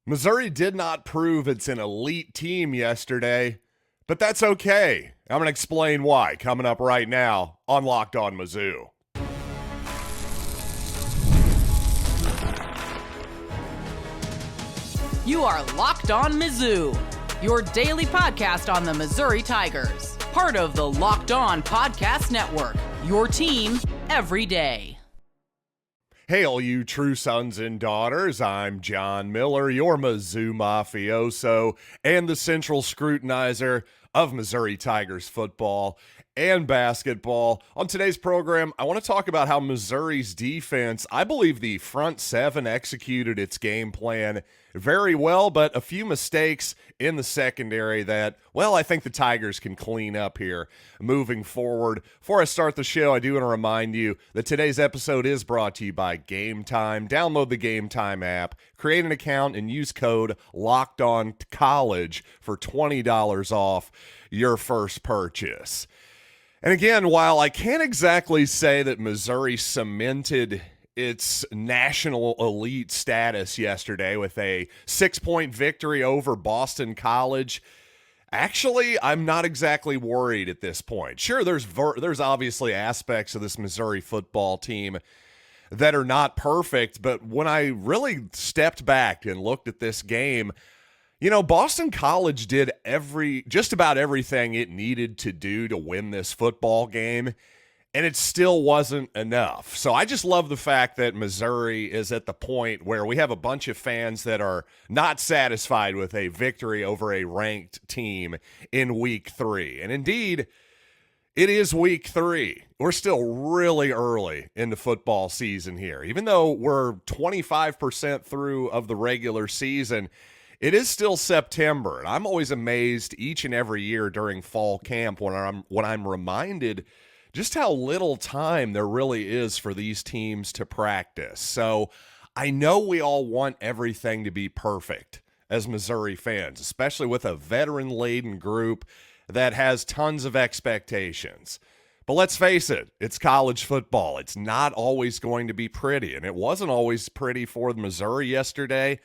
Missouri did not prove it's an elite team yesterday, but that's okay. I'm going to explain why coming up right now on Locked On Mizzou. You are Locked On Mizzou, your daily podcast on the Missouri Tigers. Part of the Locked On Podcast Network, your team every day. Hey, all you true sons and daughters, I'm John Miller, your Mizzou mafioso and the central scrutinizer of Missouri Tigers football and basketball. On today's program, I want to talk about how Missouri's defense, I believe the front seven executed its game plan very well, but a few mistakes in the secondary that, well, I think the Tigers can clean up here moving forward. Before I start the show, I do want to remind you that today's episode is brought to you by Gametime. Download the Gametime app, create an account, and use code LOCKEDONCOLLEGE for $20 off your first purchase. And again, while I can't exactly say that Missouri cemented its national elite status yesterday with a 6-point victory over Boston College, actually, I'm not exactly worried at this point. Sure, there's obviously aspects of this Missouri football team that are not perfect, but when I really stepped back and looked at this game, you know, Boston College did just about everything it needed to do to win this football game, and it still wasn't enough. So I just love the fact that Missouri is at the point where we have a bunch of fans that are not satisfied with a victory over a ranked team in week 3. And indeed, it is week 3. We're still really early in the football season here. Even though we're 25% through of the regular season, it is still September, and I'm always amazed each and every year during fall camp when I'm reminded just how little time there really is for these teams to practice. So I know we all want everything to be perfect as Missouri fans, especially with a veteran-laden group that has tons of expectations. But let's face it, it's college football. It's not always going to be pretty, and it wasn't always pretty for Missouri yesterday.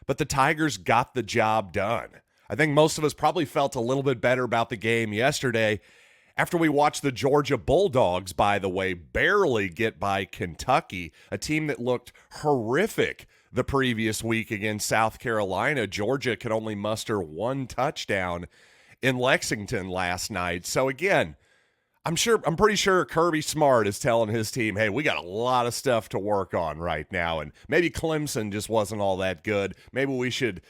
But the Tigers got the job done. I think most of us probably felt a little bit better about the game yesterday after we watched the Georgia Bulldogs, by the way, barely get by Kentucky, a team that looked horrific the previous week against South Carolina. Georgia could only muster one touchdown in Lexington last night. So again, I'm pretty sure Kirby Smart is telling his team, hey, we got a lot of stuff to work on right now, and maybe Clemson just wasn't all that good. Maybe we should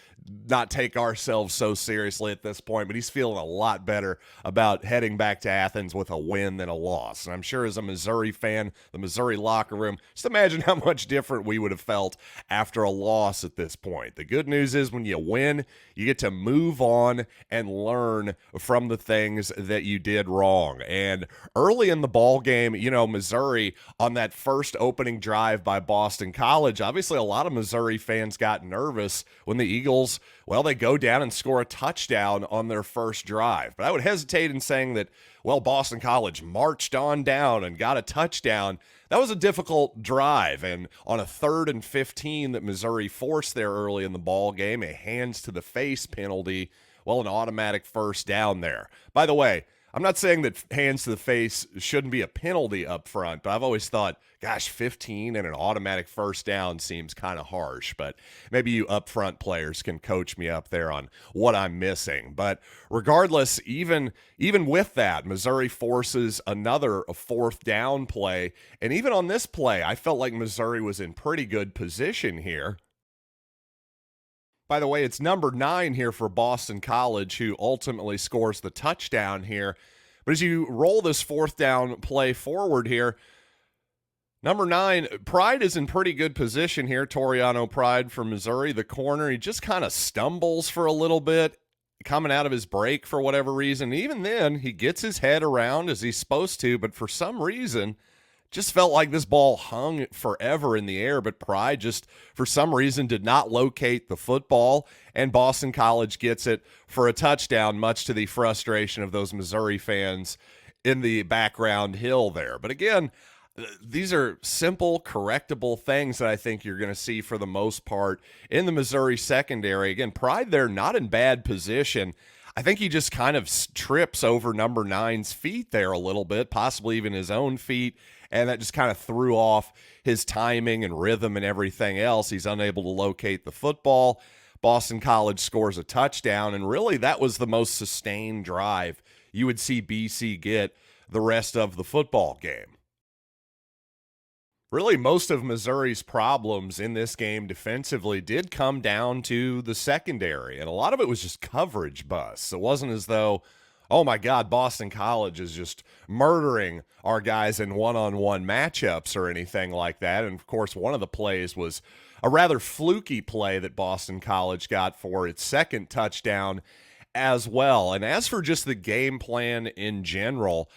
not take ourselves so seriously at this point, but he's feeling a lot better about heading back to Athens with a win than a loss. And I'm sure as a Missouri fan, the Missouri locker room, just imagine how much different we would have felt after a loss at this point. The good news is when you win, you get to move on and learn from the things that you did wrong. And early in the ball game, you know, Missouri on that first opening drive by Boston College, obviously a lot of Missouri fans got nervous when the Eagles, well, they go down and score a touchdown on their first drive. But I would hesitate in saying that, well, Boston College marched on down and got a touchdown. That was a difficult drive, and on a 3rd and 15 that Missouri forced there early in the ball game, a hands to the face penalty, well, an automatic first down there. By the way, I'm not saying that hands to the face shouldn't be a penalty up front, but I've always thought, gosh, 15 and an automatic first down seems kind of harsh, but maybe you upfront players can coach me up there on what I'm missing. But regardless, even with that, Missouri forces another 4th down play, and even on this play, I felt like Missouri was in pretty good position here. By the way, it's number 9 here for Boston College, who ultimately scores the touchdown here. But as you roll this 4th down play forward here, number 9, Pride is in pretty good position here. Toriano Pride from Missouri, the corner. He just kind of stumbles for a little bit, coming out of his break for whatever reason. Even then, he gets his head around as he's supposed to, but for some reason, just felt like this ball hung forever in the air, but Pride just, for some reason, did not locate the football, and Boston College gets it for a touchdown, much to the frustration of those Missouri fans in the background hill there. But again, These are simple, correctable things that I think you're going to see for the most part in the Missouri secondary. Again, Pride, they're not in bad position. I think he just kind of trips over number 9's feet there a little bit, possibly even his own feet, and that just kind of threw off his timing and rhythm and everything else. He's unable to locate the football. Boston College scores a touchdown, and really that was the most sustained drive you would see BC get the rest of the football game. Really, most of Missouri's problems in this game defensively did come down to the secondary, and a lot of it was just coverage busts. It wasn't as though, oh my God, Boston College is just murdering our guys in one-on-one matchups or anything like that. And of course, one of the plays was a rather fluky play that Boston College got for its second touchdown as well. And as for just the game plan in general,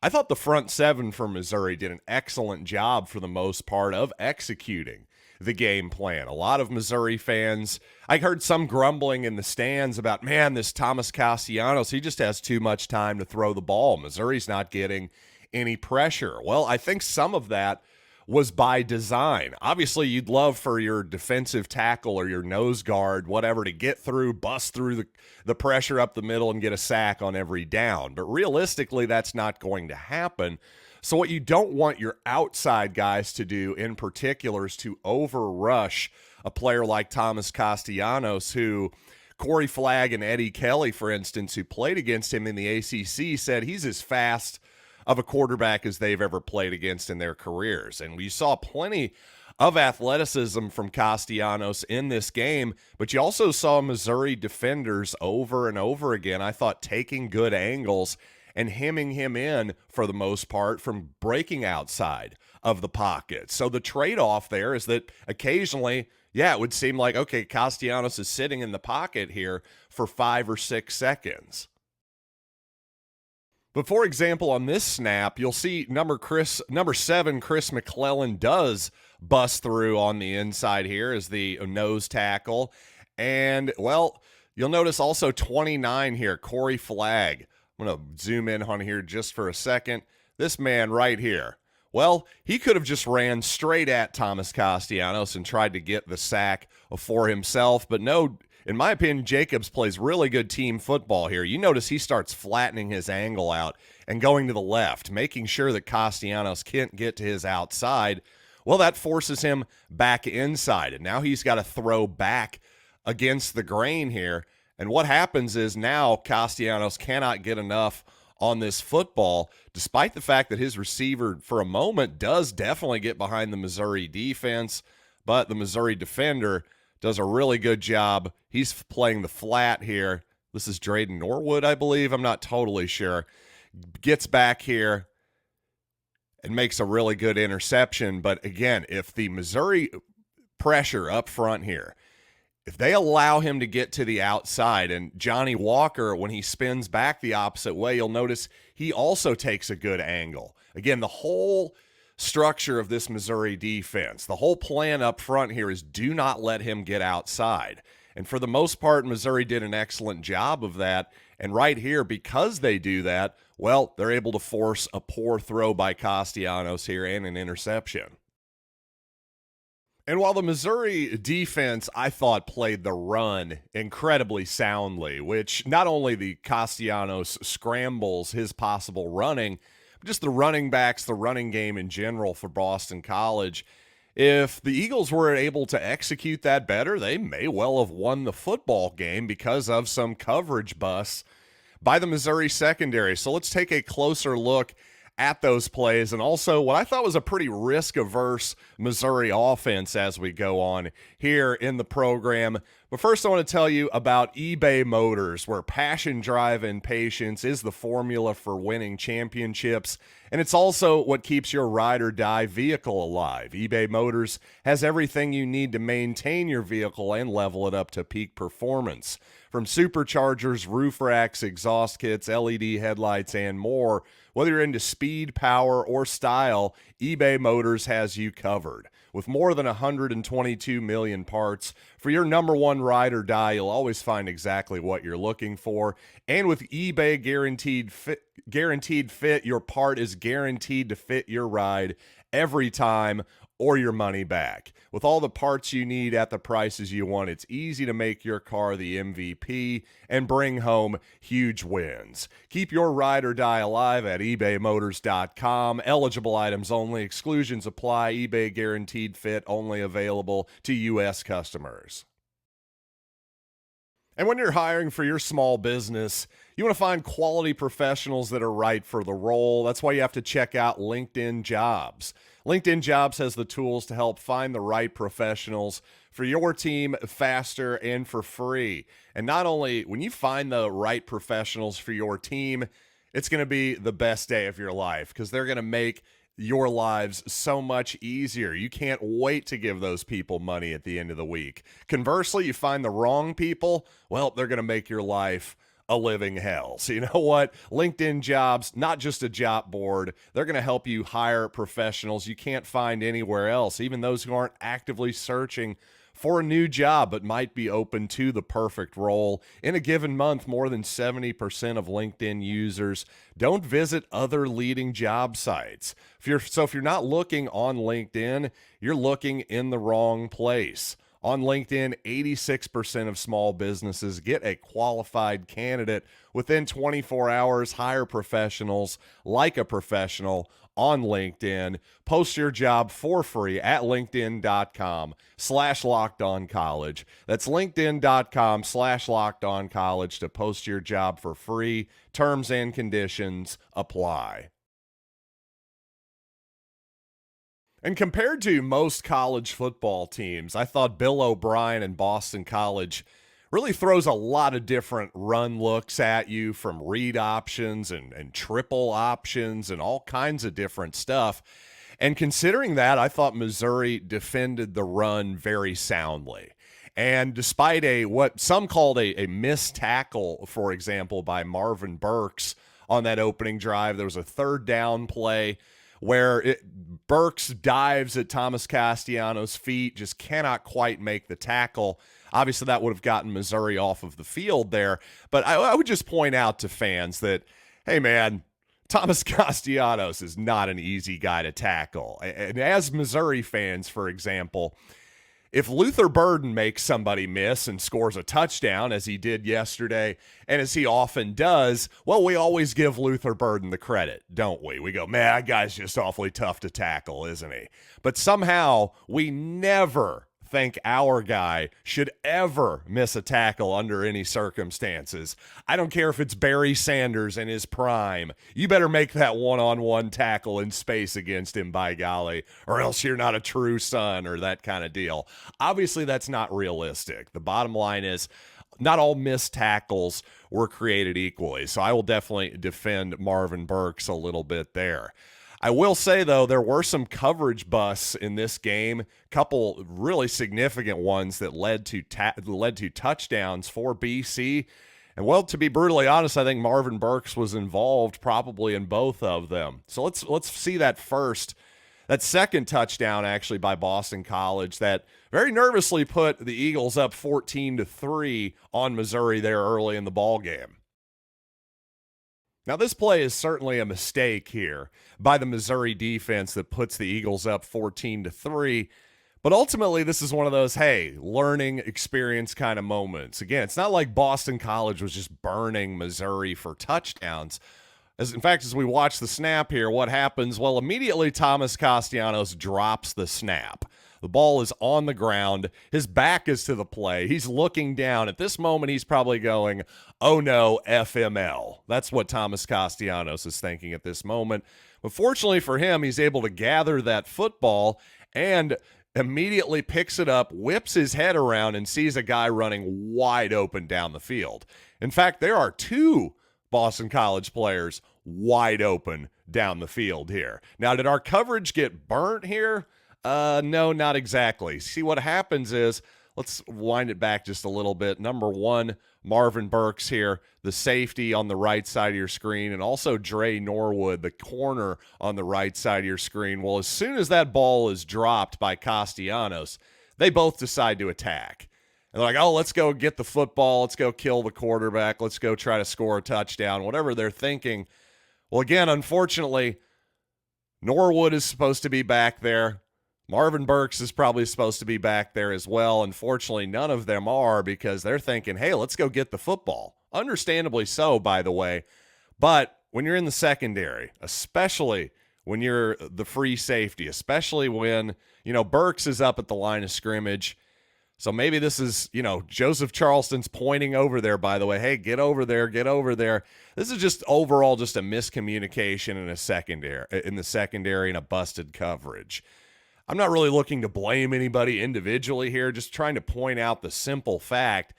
I thought the front seven for Missouri did an excellent job for the most part of executing the game plan. A lot of Missouri fans, I heard some grumbling in the stands about, man, this Thomas Castellanos, he just has too much time to throw the ball. Missouri's not getting any pressure. Well, I think some of that was by design. Obviously, you'd love for your defensive tackle or your nose guard, whatever, to get through, bust through the pressure up the middle and get a sack on every down. But realistically, that's not going to happen. So what you don't want your outside guys to do in particular is to overrush a player like Thomas Castellanos, who Corey Flagg and Eddie Kelly, for instance, who played against him in the ACC, said he's as fast of a quarterback as they've ever played against in their careers. And we saw plenty of athleticism from Castellanos in this game, but you also saw Missouri defenders over and over again, I thought, taking good angles and hemming him in for the most part from breaking outside of the pocket. So the trade-off there is that occasionally, it would seem like, okay, Castellanos is sitting in the pocket here for 5 or 6 seconds. But for example, on this snap, you'll see number 7, Chris McClellan, does bust through on the inside here as the nose tackle. And, well, you'll notice also 29 here, Corey Flagg. I'm going to zoom in on here just for a second. This man right here. Well, he could have just ran straight at Thomas Castellanos and tried to get the sack for himself, but no. In my opinion, Jacobs plays really good team football here. You notice he starts flattening his angle out and going to the left, making sure that Castellanos can't get to his outside. Well, that forces him back inside, and now he's got to throw back against the grain here. And what happens is now Castellanos cannot get enough on this football, despite the fact that his receiver for a moment does definitely get behind the Missouri defense, but the Missouri defender does a really good job. He's playing the flat here. This is Drayden Norwood, I believe. I'm not totally sure. Gets back here and makes a really good interception. But again, if the Missouri pressure up front here, if they allow him to get to the outside, and Johnny Walker, when he spins back the opposite way, you'll notice he also takes a good angle. Again, the whole structure of this Missouri defense, the whole plan up front here is do not let him get outside. And for the most part, Missouri did an excellent job of that. And right here, because they do that, well, they're able to force a poor throw by Castellanos here and an interception. And while the Missouri defense, I thought, played the run incredibly soundly, which not only the Castellanos scrambles, his possible running, but just the running backs, the running game in general for Boston College, if the Eagles were able to execute that better, they may well have won the football game because of some coverage busts by the Missouri secondary. So let's take a closer look at those plays, and also what I thought was a pretty risk-averse Missouri offense as we go on here in the program. But first I want to tell you about eBay Motors, where passion, drive, and patience is the formula for winning championships, and it's also what keeps your ride-or-die vehicle alive. eBay Motors has everything you need to maintain your vehicle and level it up to peak performance. From superchargers, roof racks, exhaust kits, LED headlights, and more, whether you're into speed, power, or style, eBay Motors has you covered. With more than 122 million parts, for your number one ride or die, you'll always find exactly what you're looking for. And with eBay Guaranteed Fit, your part is guaranteed to fit your ride every time or your money back. With all the parts you need at the prices you want, it's easy to make your car the MVP and bring home huge wins. Keep your ride or die alive at ebaymotors.com. Eligible items only. Exclusions apply. eBay guaranteed fit only available to U.S. customers. And when you're hiring for your small business, you want to find quality professionals that are right for the role. That's why you have to check out LinkedIn Jobs. LinkedIn Jobs has the tools to help find the right professionals for your team faster and for free. And not only when you find the right professionals for your team, it's going to be the best day of your life because they're going to make your lives so much easier. You can't wait to give those people money at the end of the week. Conversely, you find the wrong people, well, they're going to make your life a living hell. So you know what? LinkedIn Jobs, not just a job board. They're going to help you hire professionals you can't find anywhere else, even those who aren't actively searching for a new job but might be open to the perfect role. In a given month, more than 70% of LinkedIn users don't visit other leading job sites. If you're not looking on LinkedIn, you're looking in the wrong place. On LinkedIn, 86% of small businesses get a qualified candidate within 24 hours. Hire professionals like a professional on LinkedIn. Post your job for free at linkedin.com/lockedoncollege. That's linkedin.com/lockedoncollege to post your job for free. Terms and conditions apply. And compared to most college football teams, I thought Bill O'Brien and Boston College really throws a lot of different run looks at you, from read options and triple options and all kinds of different stuff. And considering that, I thought Missouri defended the run very soundly. And despite what some called a missed tackle, for example, by Marvin Burks on that opening drive, there was a third down play where Burks dives at Thomas Castellanos' feet, just cannot quite make the tackle. Obviously, that would have gotten Missouri off of the field there. But I would just point out to fans that, hey, man, Thomas Castellanos is not an easy guy to tackle. And as Missouri fans, for example, if Luther Burden makes somebody miss and scores a touchdown, as he did yesterday, and as he often does, well, we always give Luther Burden the credit, don't we? We go, man, that guy's just awfully tough to tackle, isn't he? But somehow we never think our guy should ever miss a tackle under any circumstances. I don't care if it's Barry Sanders in his prime. You better make that one-on-one tackle in space against him, by golly, or else you're not a true son, or that kind of deal. Obviously, that's not realistic. The bottom line is, not all missed tackles were created equally. So I will definitely defend Marvin Burks a little bit there. I will say, though, there were some coverage busts in this game, a couple really significant ones that led to touchdowns for BC. And, well, to be brutally honest, I think Marvin Burks was involved probably in both of them. So let's see that first. That second touchdown, actually, by Boston College, that very nervously put the Eagles up 14-3 on Missouri there early in the ball game. Now, this play is certainly a mistake here by the Missouri defense that puts the Eagles up 14-3. But ultimately, this is one of those, hey, learning experience kind of moments. Again, it's not like Boston College was just burning Missouri for touchdowns. In fact, as we watch the snap here, what happens? Well, immediately Thomas Castellanos drops the snap. The ball is on the ground. His back is to the play. He's looking down. At this moment, he's probably going, oh no, FML. That's what Thomas Castellanos is thinking at this moment. But fortunately for him, he's able to gather that football and immediately picks it up, whips his head around, and sees a guy running wide open down the field. In fact, there are two Boston College players wide open down the field here. Now, did our coverage get burnt here? No, not exactly. See, what happens is, let's wind it back just a little bit. Number one, Marvin Burks here, the safety on the right side of your screen, and also Dre Norwood, the corner on the right side of your screen. Well, as soon as that ball is dropped by Castellanos, they both decide to attack. And they're like, oh, let's go get the football. Let's go kill the quarterback. Let's go try to score a touchdown, whatever they're thinking. Well, again, unfortunately, Norwood is supposed to be back there. Marvin Burks is probably supposed to be back there as well. Unfortunately, none of them are because they're thinking, hey, let's go get the football. Understandably so, by the way. But when you're in the secondary, especially when you're the free safety, especially when, Burks is up at the line of scrimmage. So maybe this is, Joseph Charleston's pointing over there, by the way. Hey, get over there, get over there. This is just overall just a miscommunication in the secondary and a busted coverage. I'm not really looking to blame anybody individually here, just trying to point out the simple fact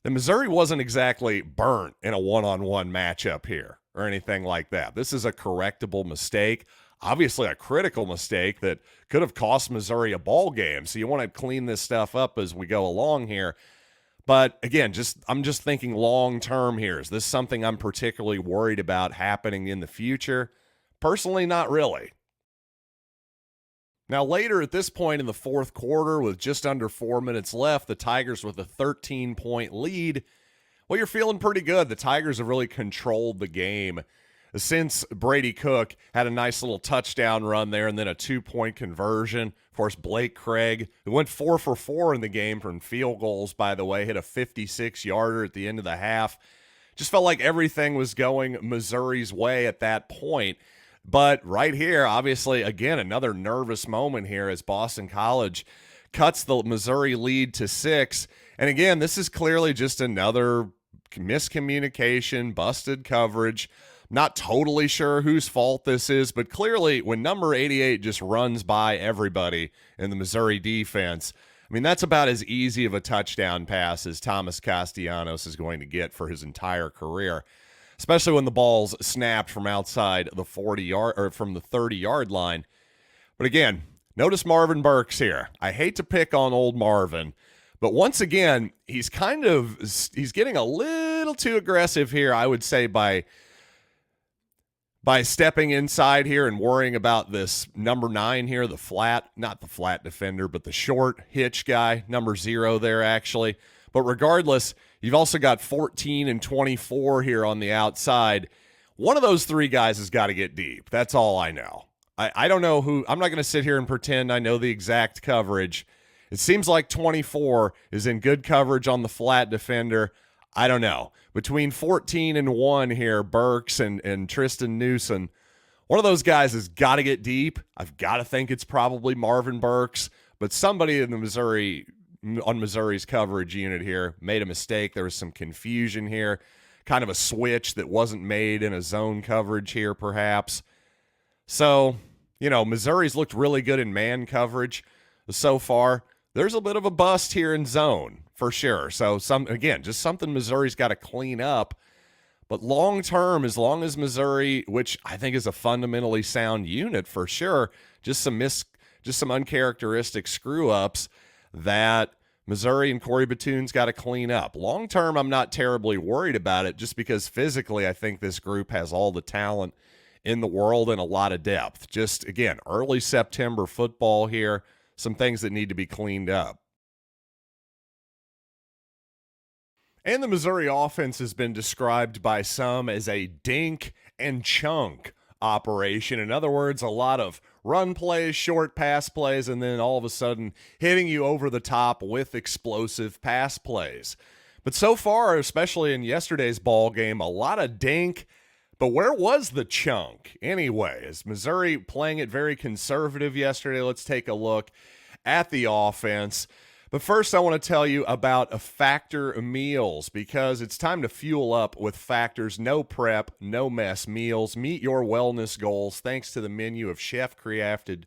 that Missouri wasn't exactly burnt in a one-on-one matchup here or anything like that. This is a correctable mistake, obviously a critical mistake that could have cost Missouri a ball game. So you want to clean this stuff up as we go along here. But again, I'm just thinking long-term here. Is this something I'm particularly worried about happening in the future? Personally, not really. Now, later at this point in the fourth quarter, with just under 4 minutes left, the Tigers with a 13-point lead. Well, you're feeling pretty good. The Tigers have really controlled the game since Brady Cook had a nice little touchdown run there and then a 2-point conversion. Of course, Blake Craig, who went 4 for 4 in the game from field goals, by the way, hit a 56-yarder at the end of the half. Just felt like everything was going Missouri's way at that point. But right here, obviously, again, another nervous moment here as Boston College cuts the Missouri lead to 6. And again, this is clearly just another miscommunication, busted coverage. Not totally sure whose fault this is, but clearly when number 88 just runs by everybody in the Missouri defense, I mean, that's about as easy of a touchdown pass as Thomas Castellanos is going to get for his entire career. Especially when the ball's snapped from outside the 40-yard or from the 30-yard line. But again, notice Marvin Burks here. I hate to pick on old Marvin, but once again, he's getting a little too aggressive here, I would say, by stepping inside here and worrying about this number 9 here, not the flat defender, but the short hitch guy, number 0 there actually. But regardless, you've also got 14 and 24 here on the outside. One of those 3 guys has got to get deep. That's all I know. I don't know who. I'm not going to sit here and pretend I know the exact coverage. It seems like 24 is in good coverage on the flat defender. I don't know. Between 14 and 1 here, Burks and Tristan Newsom, one of those guys has got to get deep. I've got to think it's probably Marvin Burks, but somebody in the Missouri's coverage unit here made a mistake. There was some confusion here, kind of a switch that wasn't made in a zone coverage here perhaps. So, Missouri's looked really good in man coverage so far. There's a bit of a bust here in zone for sure. So just something Missouri's got to clean up. But long term, as long as Missouri, which I think is a fundamentally sound unit for sure, just some uncharacteristic screw ups that Missouri and Corey Batoon's got to clean up. Long term, I'm not terribly worried about it just because physically I think this group has all the talent in the world and a lot of depth. Just, again, early September football here, some things that need to be cleaned up. And the Missouri offense has been described by some as a dink and chunk operation. In other words, a lot of run plays, short pass plays, and then all of a sudden hitting you over the top with explosive pass plays. But so far, especially in yesterday's ball game, a lot of dink. But where was the chunk anyway? Is Missouri playing it very conservative yesterday? Let's take a look at the offense. But first, I want to tell you about Factor meals because it's time to fuel up with Factor's no prep, no mess meals. Meet your wellness goals thanks to the menu of chef-crafted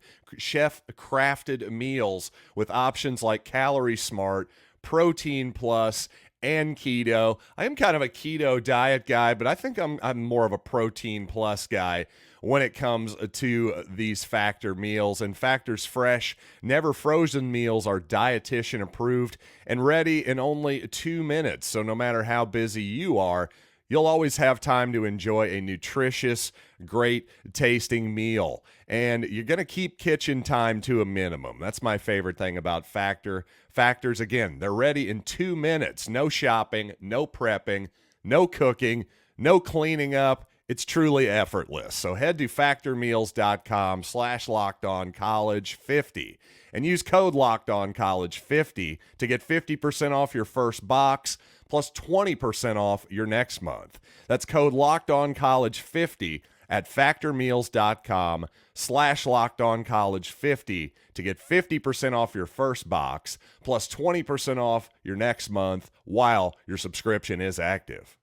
meals with options like Calorie Smart, Protein Plus, and keto. I am kind of a keto diet guy, but I think I'm more of a Protein Plus guy when it comes to these Factor meals. And Factor's fresh, never frozen meals are dietitian approved and ready in only 2 minutes. So no matter how busy you are, you'll always have time to enjoy a nutritious, great tasting meal. And you're going to keep kitchen time to a minimum. That's my favorite thing about Factor. Factors, again, they're ready in 2 minutes. No shopping, no prepping, no cooking, no cleaning up. It's truly effortless. So head to factormeals.com/lockedoncollege50 and use code lockedoncollege50 to get 50% off your first box plus 20% off your next month. That's code lockedoncollege50 at factormeals.com/lockedoncollege50 to get 50% off your first box plus 20% off your next month while your subscription is active.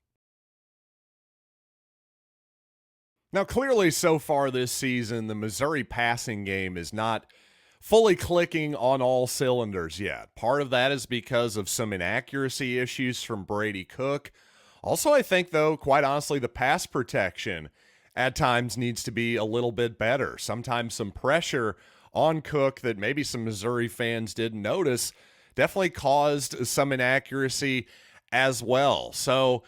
Now, clearly so far this season, the Missouri passing game is not fully clicking on all cylinders yet. Part of that is because of some inaccuracy issues from Brady Cook. Also, I think, though, quite honestly, the pass protection at times needs to be a little bit better. Sometimes some pressure on Cook that maybe some Missouri fans didn't notice definitely caused some inaccuracy as well. So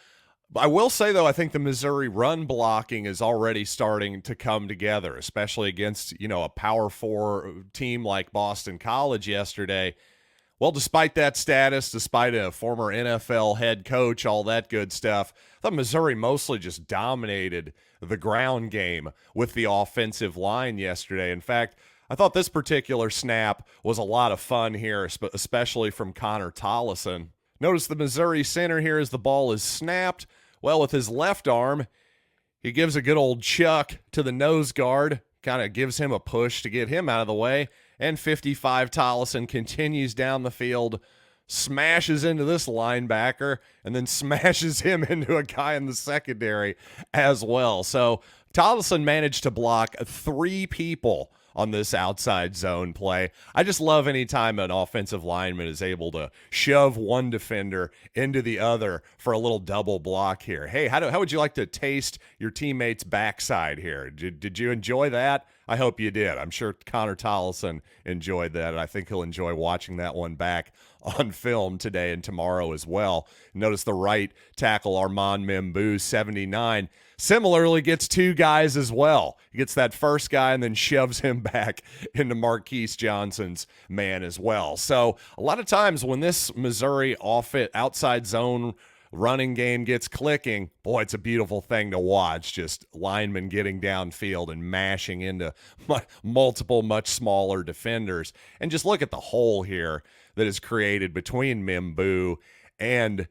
I will say, though, I think the Missouri run blocking is already starting to come together, especially against, a Power 4 team like Boston College yesterday. Well, despite that status, despite a former NFL head coach, all that good stuff, I thought Missouri mostly just dominated the ground game with the offensive line yesterday. In fact, I thought this particular snap was a lot of fun here, especially from Connor Tollison. Notice the Missouri center here as the ball is snapped. Well, with his left arm, he gives a good old chuck to the nose guard, kind of gives him a push to get him out of the way, and 55 Tollison continues down the field, smashes into this linebacker, and then smashes him into a guy in the secondary as well. So Tollison managed to block 3 people on this outside zone play. I just love any time an offensive lineman is able to shove one defender into the other for a little double block here. Hey, how would you like to taste your teammate's backside here? Did you enjoy that? I hope you did. I'm sure Connor Tollison enjoyed that, and I think he'll enjoy watching that one back on film today and tomorrow as well. Notice the right tackle, Armand Membou, 79, similarly gets 2 guys as well. He gets that first guy and then shoves him back into Marquise Johnson's man as well. So a lot of times when this Missouri outside zone running game gets clicking, boy, it's a beautiful thing to watch. Just linemen getting downfield and mashing into multiple, much smaller defenders. And just look at the hole here that is created between Membou and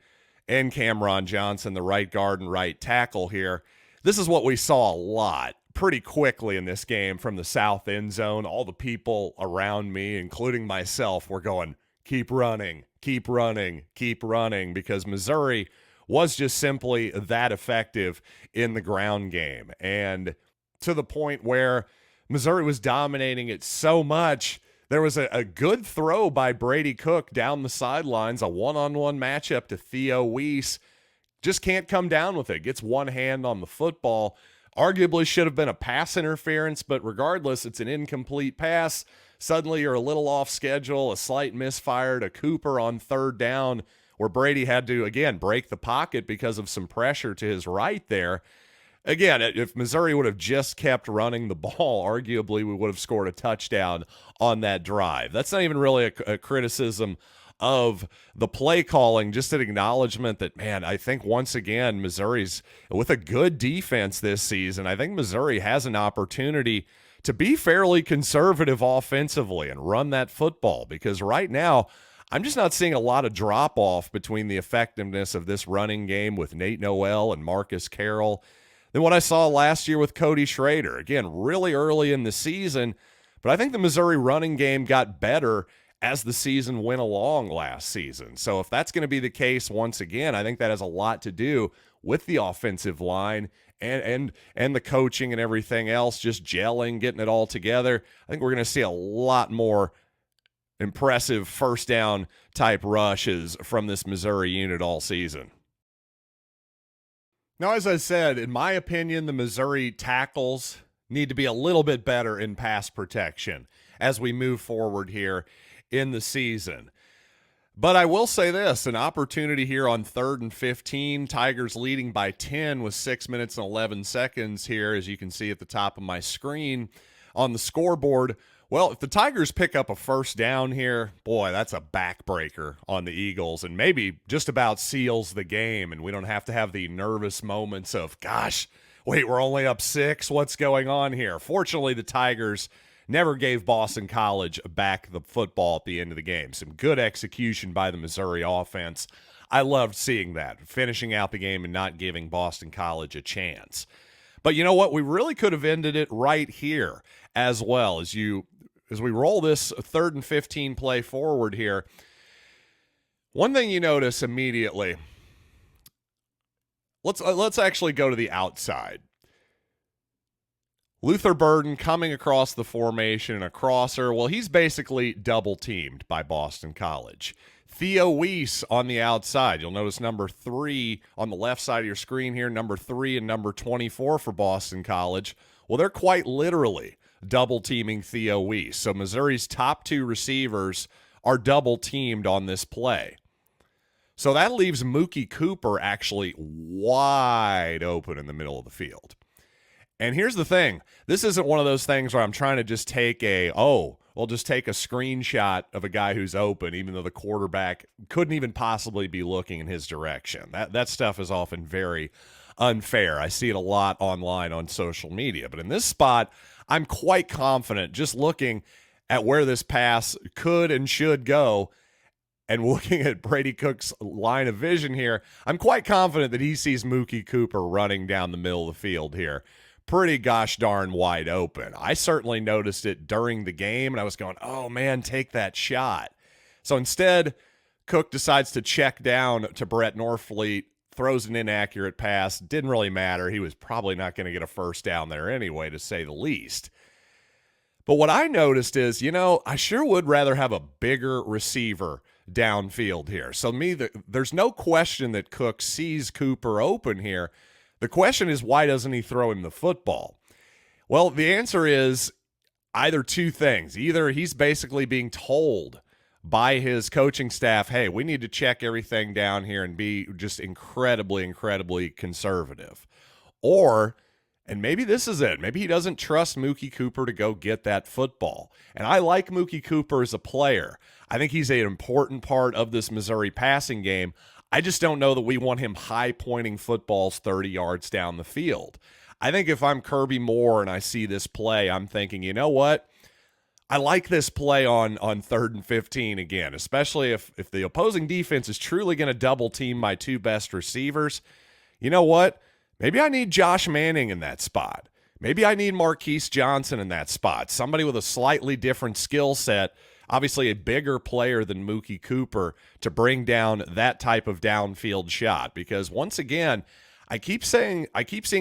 Cameron Johnson, the right guard and right tackle here. This is what we saw a lot pretty quickly in this game from the south end zone. All the people around me, including myself, were going, keep running, keep running, keep running, because Missouri was just simply that effective in the ground game. And to the point where Missouri was dominating it so much, there was a good throw by Brady Cook down the sidelines, a one-on-one matchup to Theo Weiss. Just can't come down with it. Gets one hand on the football. Arguably should have been a pass interference, but regardless, it's an incomplete pass. Suddenly you're a little off schedule, a slight misfire to Cooper on 3rd down, where Brady had to, again, break the pocket because of some pressure to his right there. Again, if Missouri would have just kept running the ball, arguably we would have scored a touchdown on that drive. That's not even really a criticism of the play calling, just an acknowledgement that, man, I think once again, Missouri's with a good defense this season. I think Missouri has an opportunity to be fairly conservative offensively and run that football, because right now I'm just not seeing a lot of drop-off between the effectiveness of this running game with Nate Noel and Marcus Carroll than what I saw last year with Cody Schrader. Again, really early in the season, but I think the Missouri running game got better as the season went along last season. So if that's going to be the case once again, I think that has a lot to do with the offensive line and the coaching and everything else, just gelling, getting it all together. I think we're going to see a lot more impressive first down type rushes from this Missouri unit all season. Now, as I said, in my opinion, the Missouri tackles need to be a little bit better in pass protection as we move forward here in the season. But I will say this, an opportunity here on 3rd and 15, Tigers leading by 10 with 6 minutes and 11 seconds here, as you can see at the top of my screen on the scoreboard. Well, if the Tigers pick up a first down here, boy, that's a backbreaker on the Eagles and maybe just about seals the game, and we don't have to have the nervous moments of, gosh, wait, we're only up 6? What's going on here? Fortunately, the Tigers never gave Boston College back the football at the end of the game. Some good execution by the Missouri offense. I loved seeing that, finishing out the game and not giving Boston College a chance. But you know what? We really could have ended it right here as well. As we roll this 3rd and 15 play forward here, one thing you notice immediately, let's actually go to the outside. Luther Burden coming across the formation in a crosser. Well, he's basically double teamed by Boston College. Theo Weiss on the outside. You'll notice number 3 on the left side of your screen here, number 3 and number 24 for Boston College. Well, they're quite literally double teaming Theo Weiss. So Missouri's top 2 receivers are double teamed on this play. So that leaves Mookie Cooper actually wide open in the middle of the field. And here's the thing. This isn't one of those things where I'm trying to just take just take a screenshot of a guy who's open, even though the quarterback couldn't even possibly be looking in his direction. That stuff is often very unfair. I see it a lot online on social media. But in this spot, I'm quite confident just looking at where this pass could and should go and looking at Brady Cook's line of vision here, I'm quite confident that he sees Mookie Cooper running down the middle of the field here. Pretty gosh darn wide open. I certainly noticed it during the game, and I was going, oh, man, take that shot. So instead, Cook decides to check down to Brett Norfleet, throws an inaccurate pass. Didn't really matter. He was probably not going to get a first down there anyway, to say the least. But what I noticed is, I sure would rather have a bigger receiver downfield here. So there's no question that Cook sees Cooper open here. The question is, why doesn't he throw him the football? Well, the answer is either two things. Either he's basically being told by his coaching staff, hey, we need to check everything down here and be just incredibly, incredibly conservative. Or, and maybe this is it, maybe he doesn't trust Mookie Cooper to go get that football. And I like Mookie Cooper as a player. I think he's an important part of this Missouri passing game. I just don't know that we want him high-pointing footballs 30 yards down the field. I think if I'm Kirby Moore and I see this play, I'm thinking, you know what? I like this play on 3rd and 15 again, especially if the opposing defense is truly going to double-team my 2 best receivers. You know what? Maybe I need Josh Manning in that spot. Maybe I need Marquise Johnson in that spot, somebody with a slightly different skill set, obviously a bigger player than Mookie Cooper to bring down that type of downfield shot. Because once again, I keep seeing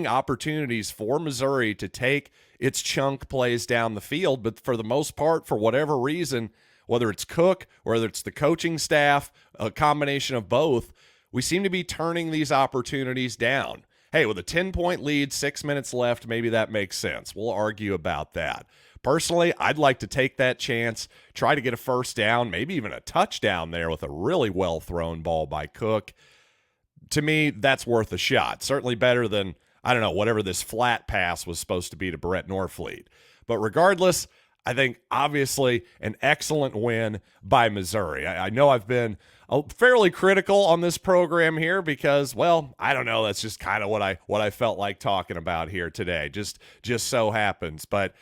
opportunities for Missouri to take its chunk plays down the field, but for the most part, for whatever reason, whether it's Cook, whether it's the coaching staff, a combination of both, we seem to be turning these opportunities down. Hey, with a 10-point lead, 6 minutes left, maybe that makes sense. We'll argue about that. Personally, I'd like to take that chance, try to get a first down, maybe even a touchdown there with a really well-thrown ball by Cook. To me, that's worth a shot. Certainly better than, whatever this flat pass was supposed to be to Brett Norfleet. But regardless, I think obviously an excellent win by Missouri. I know I've been fairly critical on this program here because, that's just kind of what I felt like talking about here today. Just so happens. But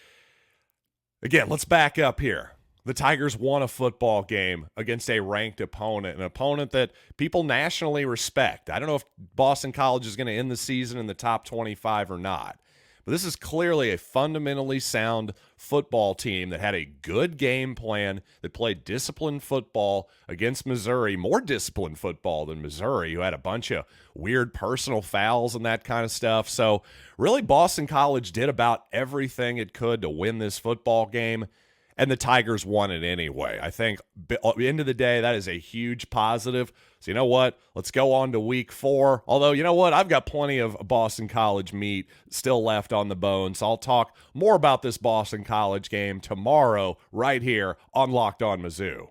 again, let's back up here. The Tigers won a football game against a ranked opponent, an opponent that people nationally respect. I don't know if Boston College is going to end the season in the top 25 or not. But this is clearly a fundamentally sound football team that had a good game plan, that played disciplined football against Missouri, more disciplined football than Missouri, who had a bunch of weird personal fouls and that kind of stuff. So really, Boston College did about everything it could to win this football game, and the Tigers won it anyway. I think at the end of the day, that is a huge positive. So you know what? Let's go on to week 4. Although, you know what? I've got plenty of Boston College meat still left on the bone. So I'll talk more about this Boston College game tomorrow right here on Locked On Mizzou.